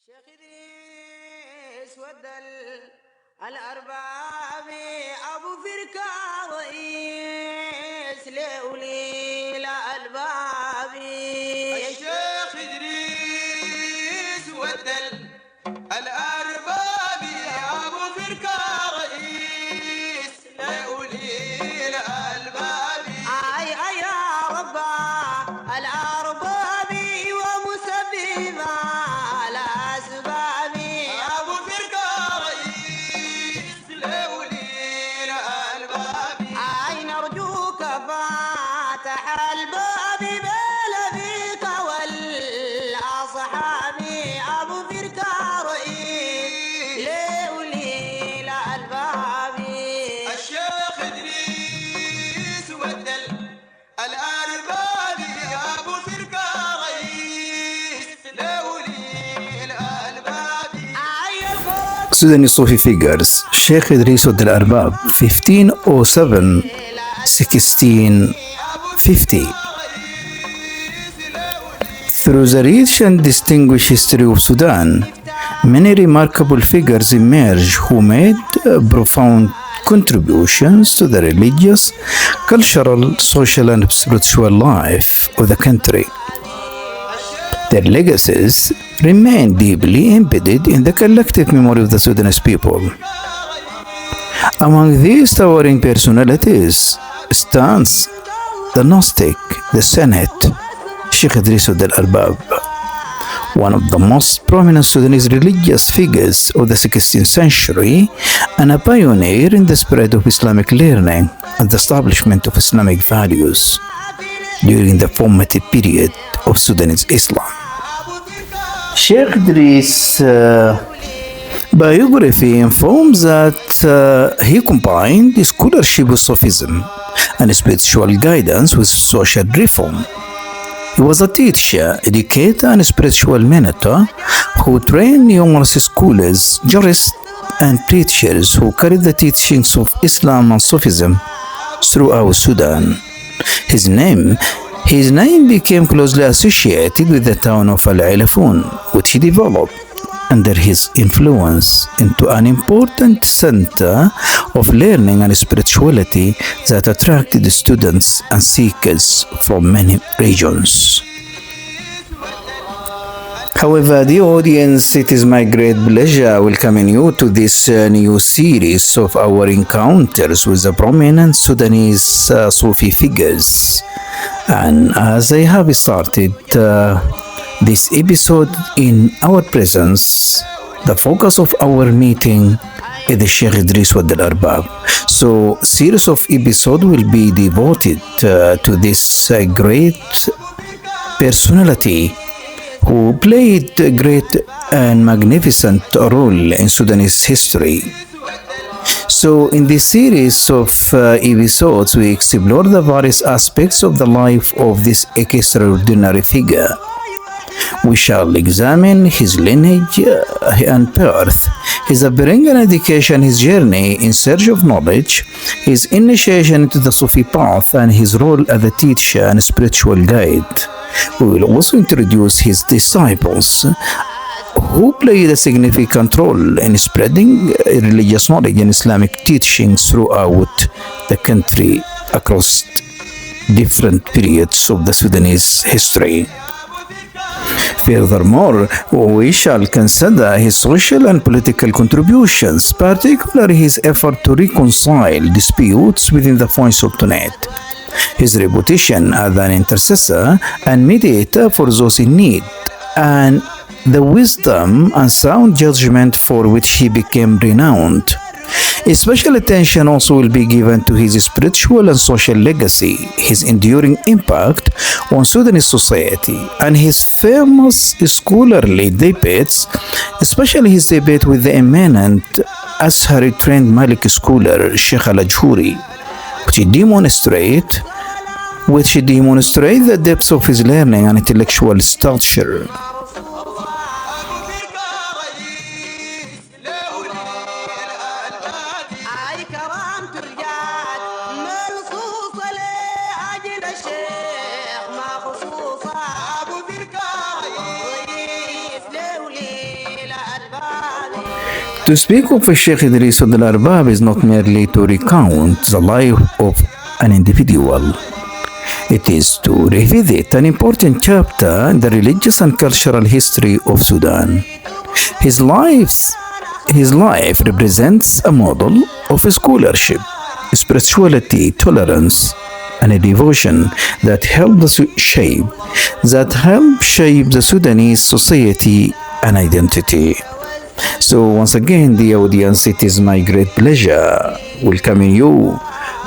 شيخ إدريس ودالارباب أبو فركة رئيس لأولي الألباب. الشيخ إدريس ودالارباب أبو فركة رئيس لأولي الألباب. أي يا رب الأرباب ومسببا الأسباب. أبو فركة رئيس لأولي الألباب. أي نرجوك فاتح الباب بلبيك والأصحاب. أبو فركة رئيس لأولي الألباب. الشيخ إدريس ودالارباب أبو فركة رئيس لأولي الألباب. Sudanese Sufi Figures, Sheikh Idris ودالارباب 1507 1650. Through the rich and distinguished history of Sudan, many remarkable figures emerge who made profound contributions to the religious, cultural, social, and spiritual life of the country. Their legacies remain deeply embedded in the collective memory of the Sudanese people. Among these towering personalities stands the Gnostic, the Senate, Sheikh Idris ودالارباب, one of the most prominent Sudanese religious figures of the 16th century and a pioneer in the spread of Islamic learning and the establishment of Islamic values during the formative period of Sudanese Islam. Sheikh Idris' biography informs that he combined scholarship with Sufism and spiritual guidance with social reform. He was a teacher, educator, and spiritual mentor who trained numerous scholars, jurists, and preachers who carried the teachings of Islam and Sufism throughout Sudan. His name became closely associated with the town of Al-Ilafun, which he developed under his influence into an important center of learning and spirituality that attracted students and seekers from many regions. However, dear audience, it is my great pleasure welcoming you to this new series of our encounters with the prominent Sudanese Sufi figures. And as I have started this episode in our presence, the focus of our meeting is the Sheikh Idris ودالارباب. So, series of episodes will be devoted to this great personality who played a great and magnificent role in Sudanese history. So, in this series of episodes, we explore the various aspects of the life of this extraordinary figure. We shall examine his lineage and birth, his upbringing and education, his journey in search of knowledge, his initiation into the Sufi path, and his role as a teacher and spiritual guide. We will also introduce his disciples, who played a significant role in spreading religious knowledge and Islamic teachings throughout the country across different periods of the Sudanese history. Furthermore, we shall consider his social and political contributions, particularly his effort to reconcile disputes within the French Sultanate, his reputation as an intercessor and mediator for those in need, and the wisdom and sound judgment for which he became renowned. A special attention also will be given to his spiritual and social legacy, his enduring impact on Sudanese society, and his famous scholarly debates, especially his debate with the eminent Ashari trained Malik scholar Sheikh al-Ajhuri, which demonstrate the depth of his learning and intellectual stature. أي كرامة رجال مرصوصة لأجل الشيخ ما خصوصة. أبو فركة رئيس لولي To speak of Sheikh Idris ودالارباب is not merely to recount the life of an individual. It is to revisit an important chapter in the religious and cultural history of Sudan. His life represents a model of scholarship, spirituality, tolerance, and a devotion that helped shape the Sudanese society and identity. So once again, the audience, it is my great pleasure welcoming you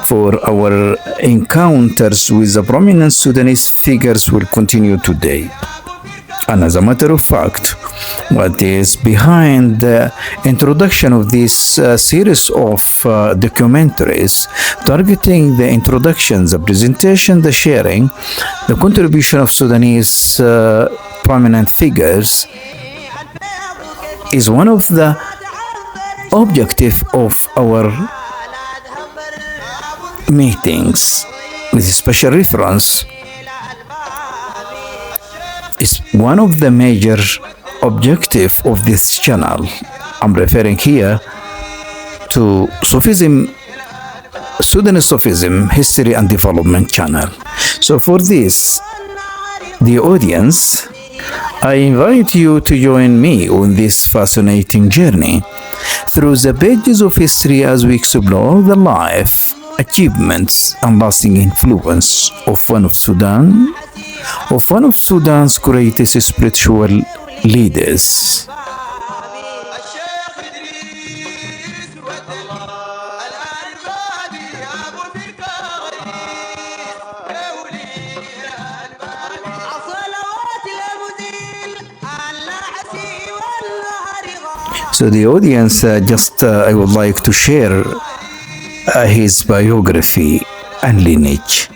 for our encounters with the prominent Sudanese figures will continue today. And as a matter of fact, what is behind the introduction of this series of documentaries targeting the introduction, the presentation, the sharing, the contribution of Sudanese prominent figures is one of the objective of our meetings with special reference is one of the major objective of this channel. I'm referring here to Sufism, Sudanese Sufism History and Development channel. So for this, the audience, I invite you to join me on this fascinating journey through the pages of history as we explore the life, achievements, and lasting influence of one of Sudan's greatest spiritual leaders. الشيخ إدريس ودالارباب يا أبو فيركاريس يا ولي الألباب. صلوات المزيل على حسي والنهر So the audience, I would like to share his biography and lineage.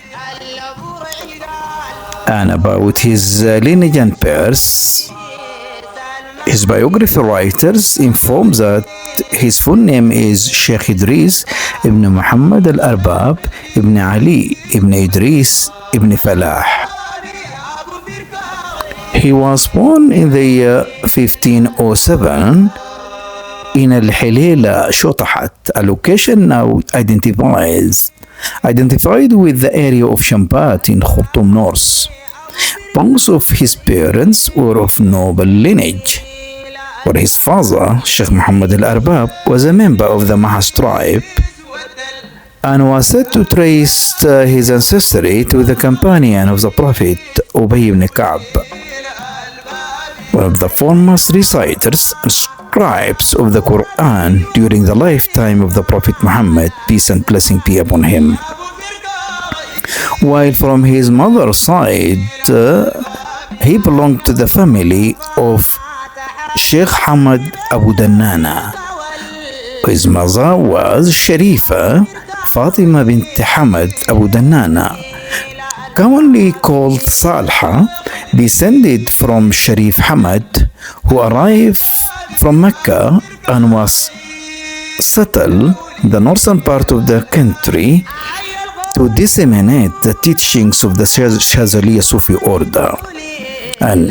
And about his lineage and birth, his biography writers inform that his full name is Sheikh Idris ibn Muhammad al-Arbab ibn Ali ibn Idris ibn Falah. He was born in the year 1507 in Al-Hilila Shotahat, a location now identified with the area of Shambat in Khartoum North. Both of his parents were of noble lineage, where his father, Sheikh Muhammad al-Arbab, was a member of the Mahas tribe and was said to trace his ancestry to the companion of the Prophet Ubay ibn Ka'b, one of the foremost reciters and scribes of the Quran during the lifetime of the Prophet Muhammad, peace and blessing be upon him. While from his mother's side, he belonged to the family of Sheikh Hamad Abu Dannana. His mother was Sharifa Fatima bint Hamad Abu Dannana, commonly called Salha, descended from Sharif Hamad, who arrived from Mecca and was settled in the northern part of the country to disseminate the teachings of the Shazaliya Sufi order. And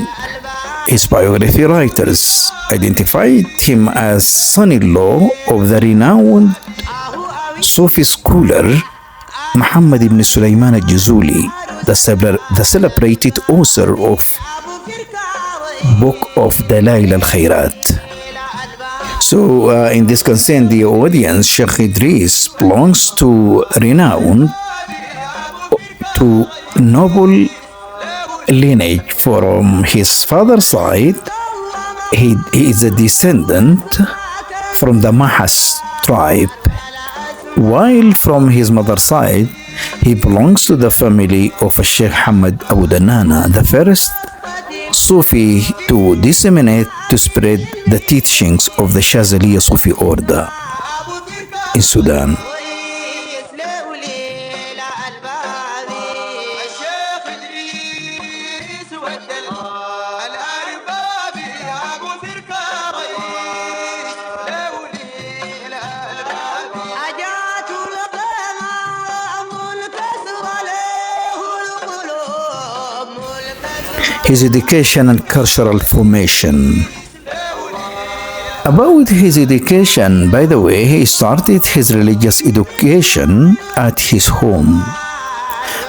his biography writers identified him as son-in-law of the renowned Sufi scholar Muhammad ibn Sulaiman al-Juzuli, the celebrated author of Book of Dalail al-Khairat. So in this concern, the audience, Sheikh Idris belongs to renowned to noble lineage. From his father's side, he is a descendant from the Mahas tribe, while from his mother's side, he belongs to the family of Sheikh Hamad Abu Dannana, the first Sufi to spread the teachings of the Shazaliya Sufi order in Sudan. الشيخ إدريس ودالارباب يا أبو فيركاريس يا ولي الألباب. أجات القمام الكسر له القلوب His education and cultural formation. About his education, by the way, he started his religious education at his home.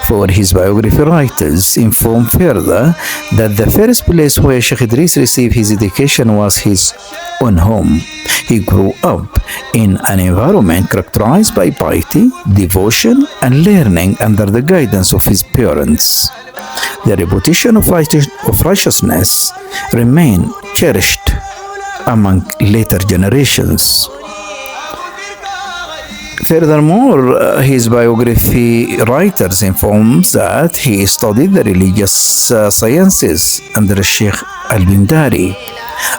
For his biography writers inform further that the first place where Sheikh Idris received his education was his own home. He grew up in an environment characterized by piety, devotion, and learning under the guidance of his parents. The reputation of righteousness remained cherished among later generations. Furthermore, his biography writers inform that he studied the religious sciences under Sheikh al-Bindari,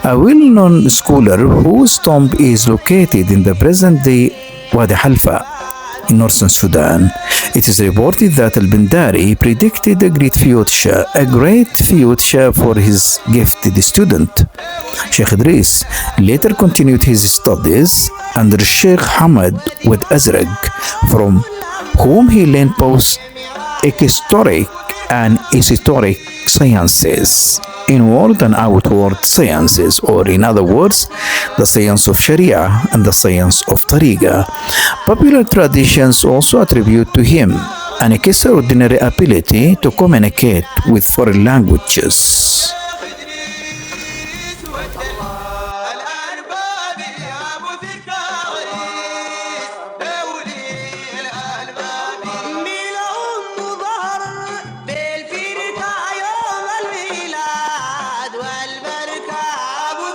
a well-known scholar whose tomb is located in the present-day Wadi Halfa in northern Sudan. It is reported that al-Bindari predicted a great future for his gifted student. Sheikh Idris later continued his studies under Sheikh Hamad with Azraq, from whom he learned both historic and esoteric sciences, inward and outward sciences, or in other words, the science of Sharia and the science of Tariqa. Popular traditions also attribute to him an extraordinary ability to communicate with foreign languages. من أم ظهر بالفرقة يوم الميلاد والبركة أبو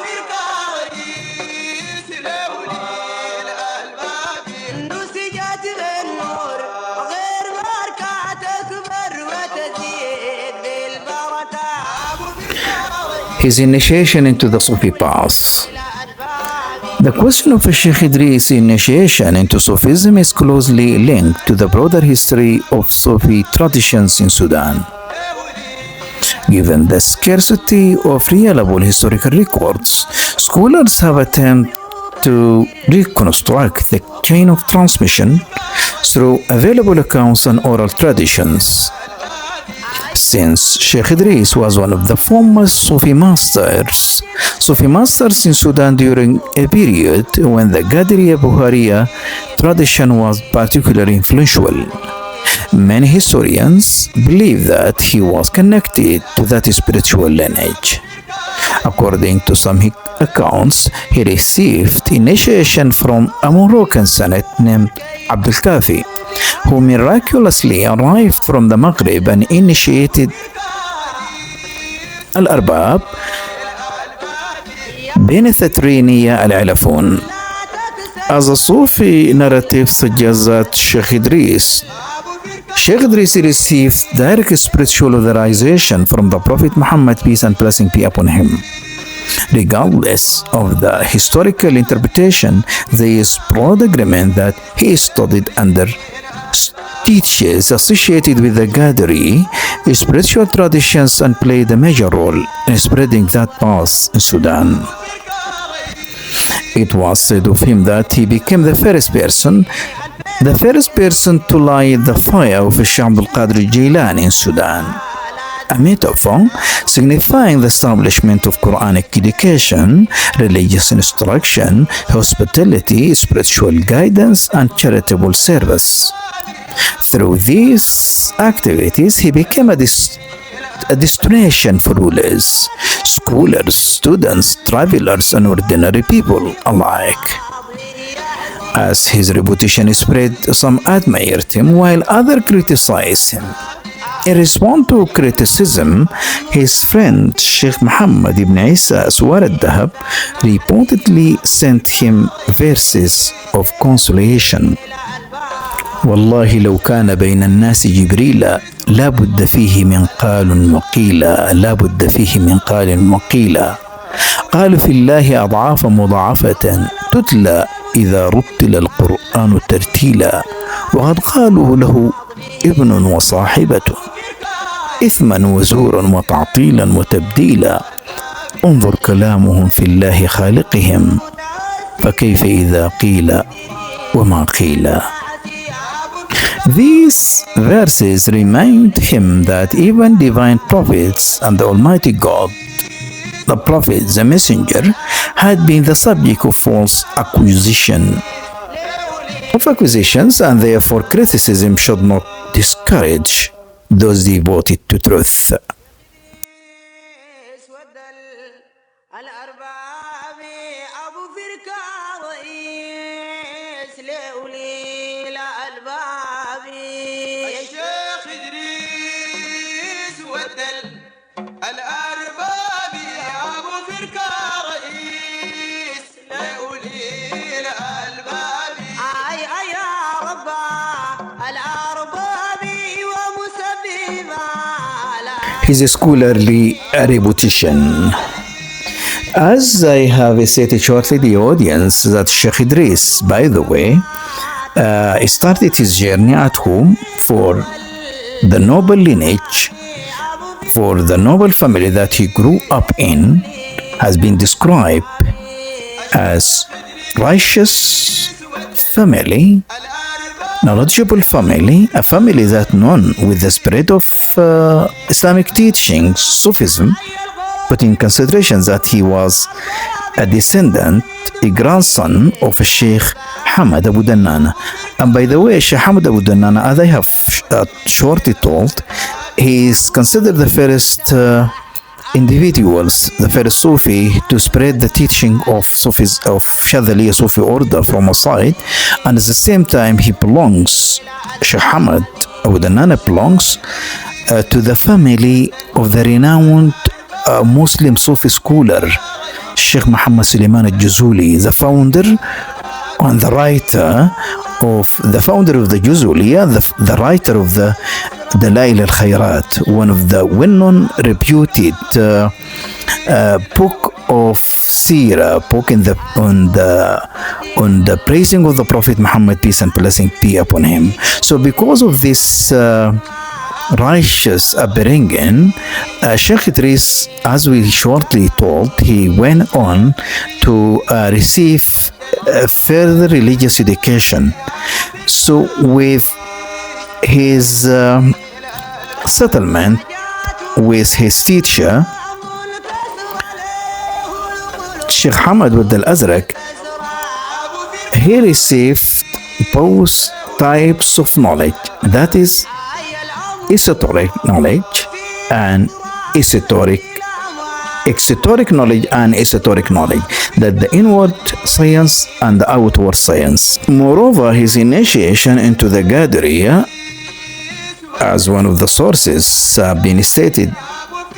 نسجت بالنور غير بركة تكبر وتزيد بالبركة His initiation into the Sufi path. The question of Sheikh Idris' initiation into Sufism is closely linked to the broader history of Sufi traditions in Sudan. Given the scarcity of reliable historical records, scholars have attempted to reconstruct the chain of transmission through available accounts and oral traditions. Since Sheikh Idris was one of the foremost Sufi masters in Sudan during a period when the Qadiriya Buhariya tradition was particularly influential, many historians believe that he was connected to that spiritual lineage. According to some accounts, he received initiation from a Moroccan Saint named Abdul Kafi, who miraculously arrived from the Maghrib and initiated Al-Arbab بين الثترينية العلفون. As a Sufi narrative suggests that Sheikh Idris received direct spiritual authorization from the Prophet Muhammad, peace and blessing be upon him. Regardless of the historical interpretation, there is broad agreement that he studied under teachers associated with the Qadiri spiritual traditions and played a major role in spreading that path in Sudan. It was said of him that he became the first person to light the fire of Sheikh Abdul Qadir Jilani in Sudan, a metaphor signifying the establishment of Quranic education, religious instruction, hospitality, spiritual guidance, and charitable service. Through these activities, he became a destination for rulers, scholars, students, travelers, and ordinary people alike. As his reputation spread, some admired him while others criticized him. In response to criticism, his friend Sheikh Muhammad ibn Isa Suwar al-Dahab reportedly sent him verses of consolation. والله لو كان بين الناس جبريل لا بد فيه من قال وقيلا، لا بد فيه من قال وقيلا. قال في الله أضعاف مضاعفة تتلى إذا رتل القرآن ترتيلا، وقد قالوا له ابن وصاحبة إثما وزورا وتعطيلا وتبديلا. انظر كلامهم في الله خالقهم فكيف إذا قيل وما قيل. These verses remind him that even divine prophets and the Almighty God the Prophet, the Messenger, had been the subject of false accusations, and therefore criticism should not discourage those devoted to truth. ودالارباب ابو فركا رئيس لأولي الالباب الشيخ إدريس ودالارباب أبو فركة رئيس لأولي الألباب. اي يا ربا الارباب ومسببا His scholarly reputation. As I have stated shortly, the audience that Sheikh Idris, by the way, started his journey at home for the noble lineage, for the noble family that he grew up in, has been described as righteous family, knowledgeable family, a family that known with the spirit of Islamic teachings, Sufism, but in consideration that he was a descendant, a grandson of Sheikh Hamad Abu Dannana. And by the way, Sheikh Hamad Abu Dannana, as I have shortly told, he is considered the first individuals, the first Sufi to spread the teaching of Sufis, of Shadhaliya Sufi order from a side, and at the same time he belongs, Sheikh Hamad Abu Dannana belongs to the family of the renowned Muslim Sufi scholar Sheikh Muhammad Suleiman al-Juzuli, the founder and the writer of the Juzuliya, the writer of the Dalail al-Khayrat, one of the well-known reputed book of Sira, book on the praising of the Prophet Muhammad, peace and blessing be upon him. So because of this righteous upbringing, Sheikh Idris, as we shortly told, he went on to receive further religious education. So with his settlement with his teacher, Sheikh Hamad Wadal Azraq, he received both types of knowledge, that is esoteric knowledge and exoteric knowledge and esoteric knowledge, that the inward science and the outward science. Moreover, his initiation into the Qadiriya, as one of the sources been stated,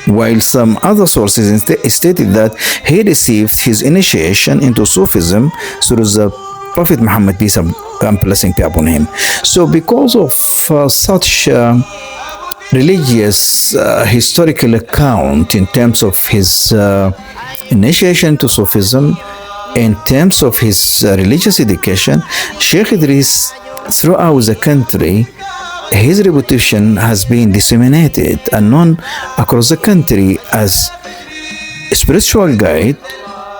while some other sources stated that he received his initiation into Sufism through the Prophet Muhammad, peace and blessing be upon him. So because of such religious historical account in terms of his initiation to Sufism, in terms of his religious education, Sheikh Idris throughout the country, his reputation has been disseminated and known across the country as a spiritual guide,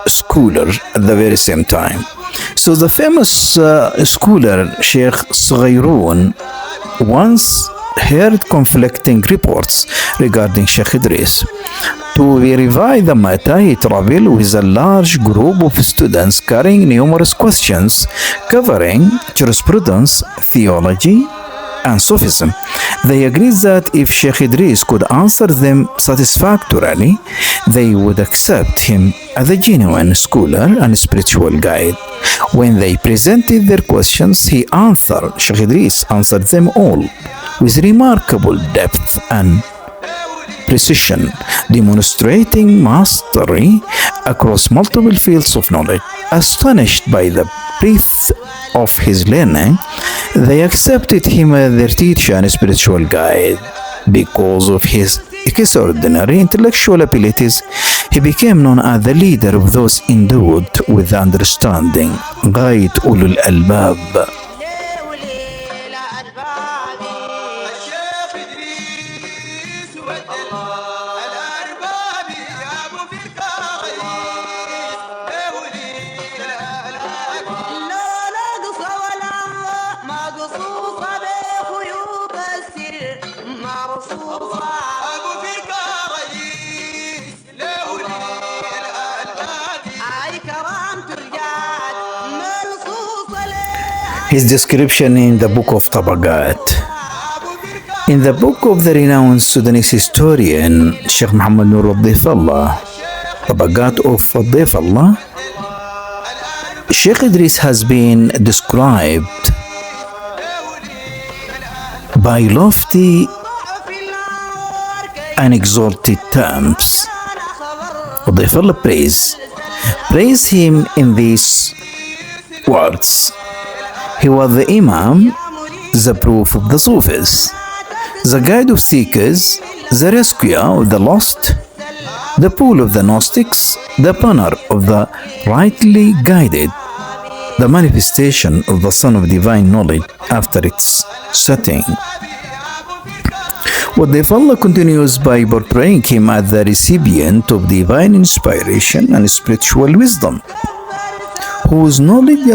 scholar at the very same time. So the famous scholar Sheikh Sughayrun once heard conflicting reports regarding Sheikh Idris. To verify the matter, he traveled with a large group of students carrying numerous questions covering jurisprudence, theology, and Sufism. They agreed that if Sheikh Idris could answer them satisfactorily, they would accept him as a genuine scholar and spiritual guide. When they presented their questions, Sheikh Idris answered them all with remarkable depth and precision, demonstrating mastery across multiple fields of knowledge. Astonished by the breadth of his learning, they accepted him as their teacher and spiritual guide. Because of his extraordinary intellectual abilities, he became known as the leader of those endowed with understanding. Guide Ulul Albab. الشيخ إدريس ودالارباب أبو فركة رئيس لأولي الألباب. لا نقص ولا مقصوصة بخيوط السر مرصوصة أبو فركة رئيس لأولي his description in the book of Tabagat. In the book of the renowned Sudanese historian Sheikh Muhammad Nur al-Difallah, Tabagat of al-Difallah, Sheikh Idris has been described by lofty and exalted terms. Al-Difallah praise him in these words. He was the Imam, the proof of the Sufis, the guide of seekers, the rescuer of the lost, the pool of the Gnostics, the banner of the rightly guided, the manifestation of the Sun of Divine Knowledge after its setting. Wadifallah continues by portraying him as the recipient of divine inspiration and spiritual wisdom, whose knowledge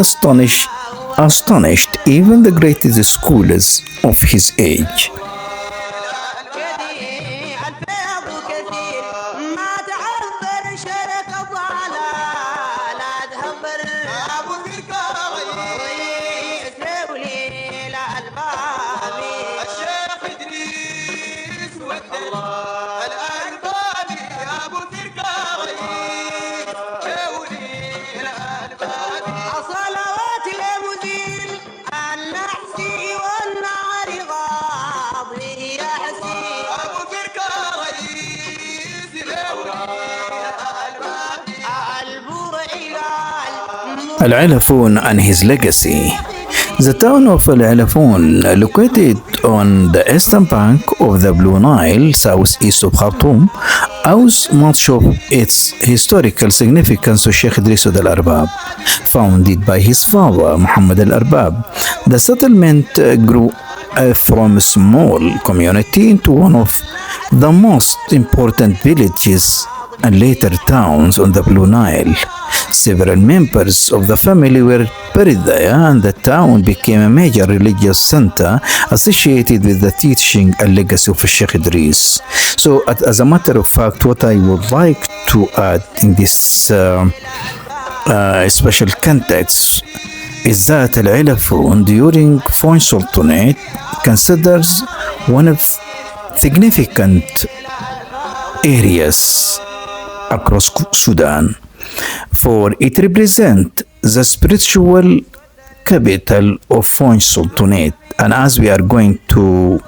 astonished even the greatest scholars of his age. الشيخ إدريس ودالارباب يا أبو فرقاوي جولي الألباب صلوات المدير النحسي والنار غاضي يا حسين أبو فرقاوي زلولي الألباب Al-Alafun and his legacy. The town of Al-Alafun, located on the eastern bank of the Blue Nile, southeast of Khartoum, owes much of its historical significance to Sheikh Idris Wadalarbab, founded by his father, Muhammad al-Arbab. The settlement grew from a small community into one of the most important villages and later towns on the Blue Nile. Several members of the family were buried there, and the town became a major religious center associated with the teaching and legacy of Sheikh Idris. So, as a matter of fact, what I would like to add in this special context is that Al-Alafun during Fon Sultanate considers one of significant areas across Sudan, for it represents the spiritual capital of Fon Sultanate. And as we are going to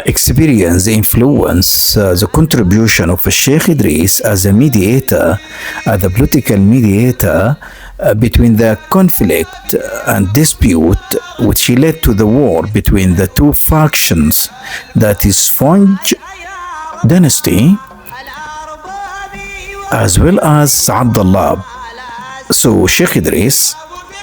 experience the influence, the contribution of Sheikh Idris as a mediator, as a political mediator between the conflict and dispute which led to the war between the two factions, that is Fonj dynasty as well as Abdullah. So Sheikh Idris,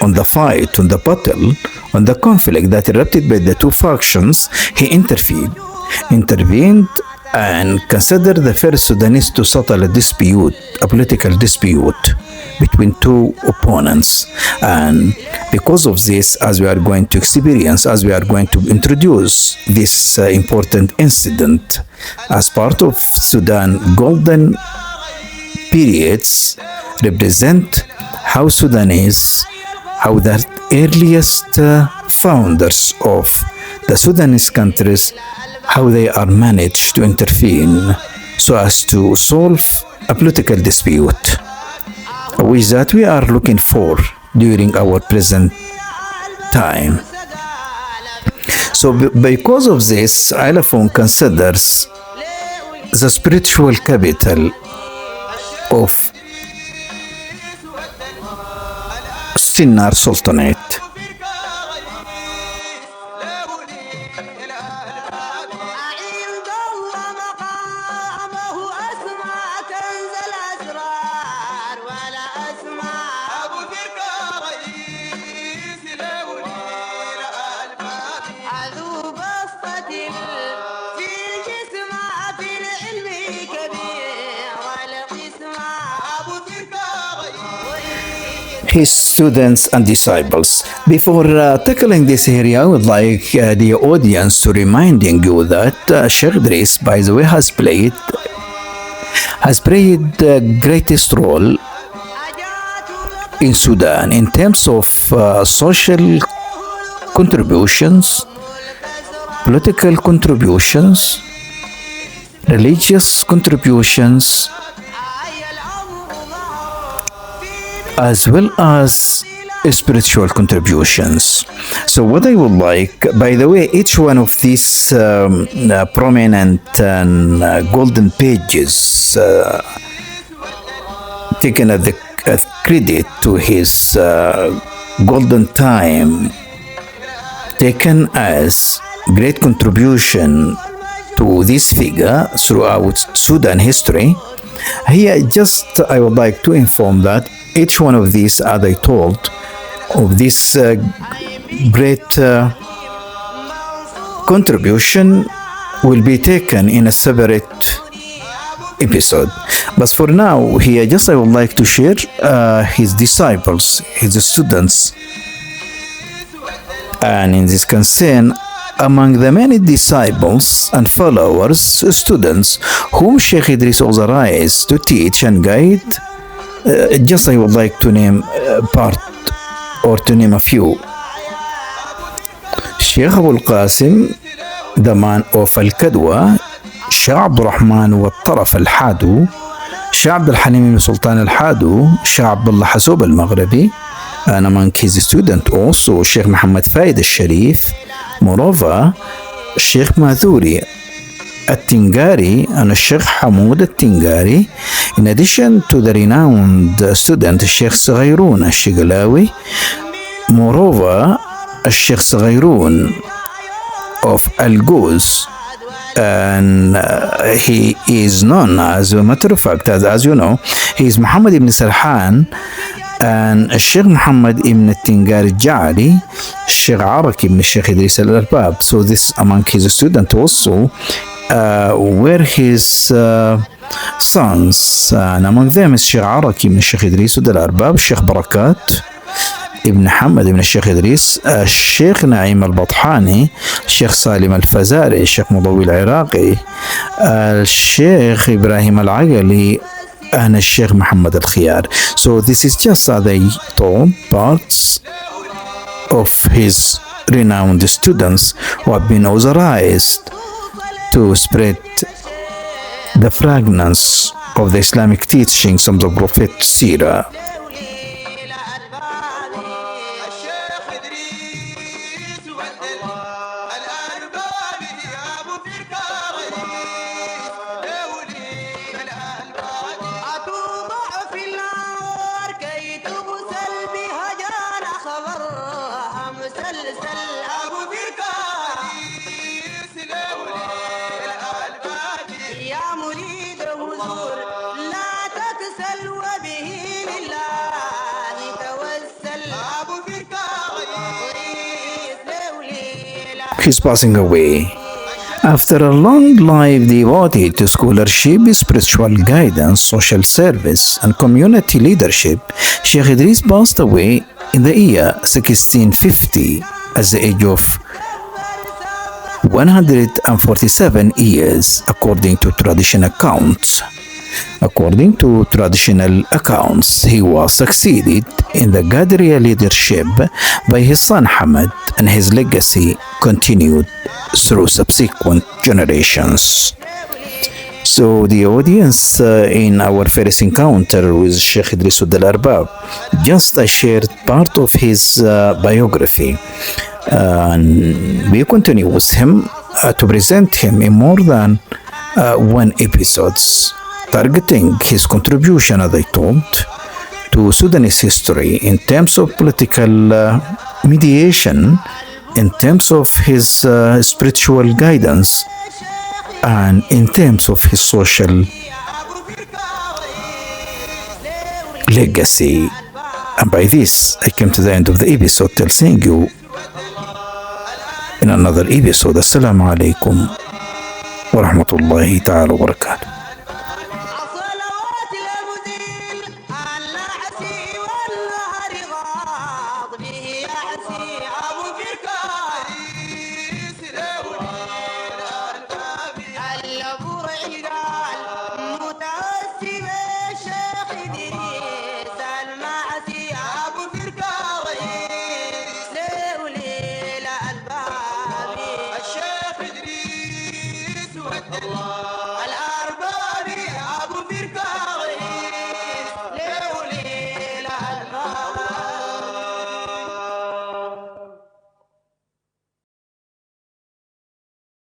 on the fight, on the battle, on the conflict that erupted by the two factions, he intervened and considered the first Sudanese to settle a dispute, a political dispute between two opponents. And because of this, as we are going to experience, as we are going to introduce this important incident as part of Sudan golden periods, represent how Sudanese, how the earliest founders of the Sudanese countries, how they are managed to intervene so as to solve a political dispute, which that we are looking for during our present time. So because of this, Alafon considers the spiritual capital of Sinnar Sultanate. عند الله مقامه أسمع كنز الأسرار ولا أسمع أبو فرقة رئيس لولي الألباب عذو بسطة في الجسم في العلم كبير والقسم أبو فرقة رئيس His students and disciples. Before tackling this area, I would like the audience to reminding you that Sheikh Idris, by the way, has played the greatest role in Sudan in terms of social contributions, political contributions, religious contributions, as well as spiritual contributions. So what I would like, by the way, each one of these prominent and golden pages taken as credit to his golden time, taken as great contribution to this figure throughout Sudan history. Here, just I would like to inform that each one of these, as I told, of this great contribution will be taken in a separate episode. But for now, here just I would like to share his disciples, his students, and in this concern, among the many disciples and followers, students whom Sheikh Idris authorized to teach and guide, just I would like to name part or to name a few. Sheikh Abu al-Qasim, the man of Al-Kadwa, Sheikh Abdul Rahman والطرف الحادو, Sheikh Abdul Halim Sultan al-Hadu, Sheikh Abdullah Hasub al-Maghribi, and among his students also Sheikh Muhammad Faid al-Sharif. Moreover, Sheikh Madhuri al-Tingari and Sheikh Hamoud al-Tingari, in addition to the renowned student Sheikh Saghayrun al-Shiglawi. Moreover, Sheikh Saghayrun of Al-Guz, and he is known, as a matter of fact, as you know, he is Muhammad ibn Sarhan, and Sheikh Muhammad ibn Tingari Ja'ali, Sheikh Araki ibn Sheikh Idris al-Arbab. So this among his students also were his sons, and among them is Sheikh Araki ibn Sheikh Idris al-Arbab, Sheikh Barakat ibn Hamad ibn Sheikh Idris, Sheikh Naim al-Bathani, Sheikh Salim al-Fazari, Sheikh Mudawi al-Iraqi, Sheikh Ibrahim al-Agali, and Sheikh Muhammad al-Khiyar. So this is just, as I told, parts of his renowned students who have been authorized to spread the fragrance of the Islamic teachings of the Prophet Sira. الشيخ إدريس ودالارباب يا أبو فرقة رئيس دولي الألباب. أتوضع في النار كي تغسل بها جان خبرها مسلسل أبو فرقة رئيس دولي الألباب. يا مريد حضور لا تكسل وبه لله توسل أبو فرقة رئيس دولي He's passing away. After a long life devoted to scholarship, spiritual guidance, social service, and community leadership, Sheikh Idris passed away in the year 1650 at the age of 147 years, according to traditional accounts. According to traditional accounts, he was succeeded in the Qadriya leadership by his son Hamad, and his legacy continued through subsequent generations. So the audience in our first encounter with Sheikh Idris Wadaalarbab, just I shared part of his biography, and we continue with him to present him in more than one episodes, targeting his contribution, as I told, to Sudanese history in terms of political mediation, in terms of his spiritual guidance, and in terms of his social legacy. And by this, I came to the end of the episode, till seeing you in another episode. Assalamu alaikum wa rahmatullahi ta'ala wa barakatuh. صلوات المزيل النحسي والنهر غاض به يحسي أبو فرقة رئيس دولي الألباب. البرع قال متوسم الشيخ إدريس المعسي أبو فرقة رئيس دولي فرقة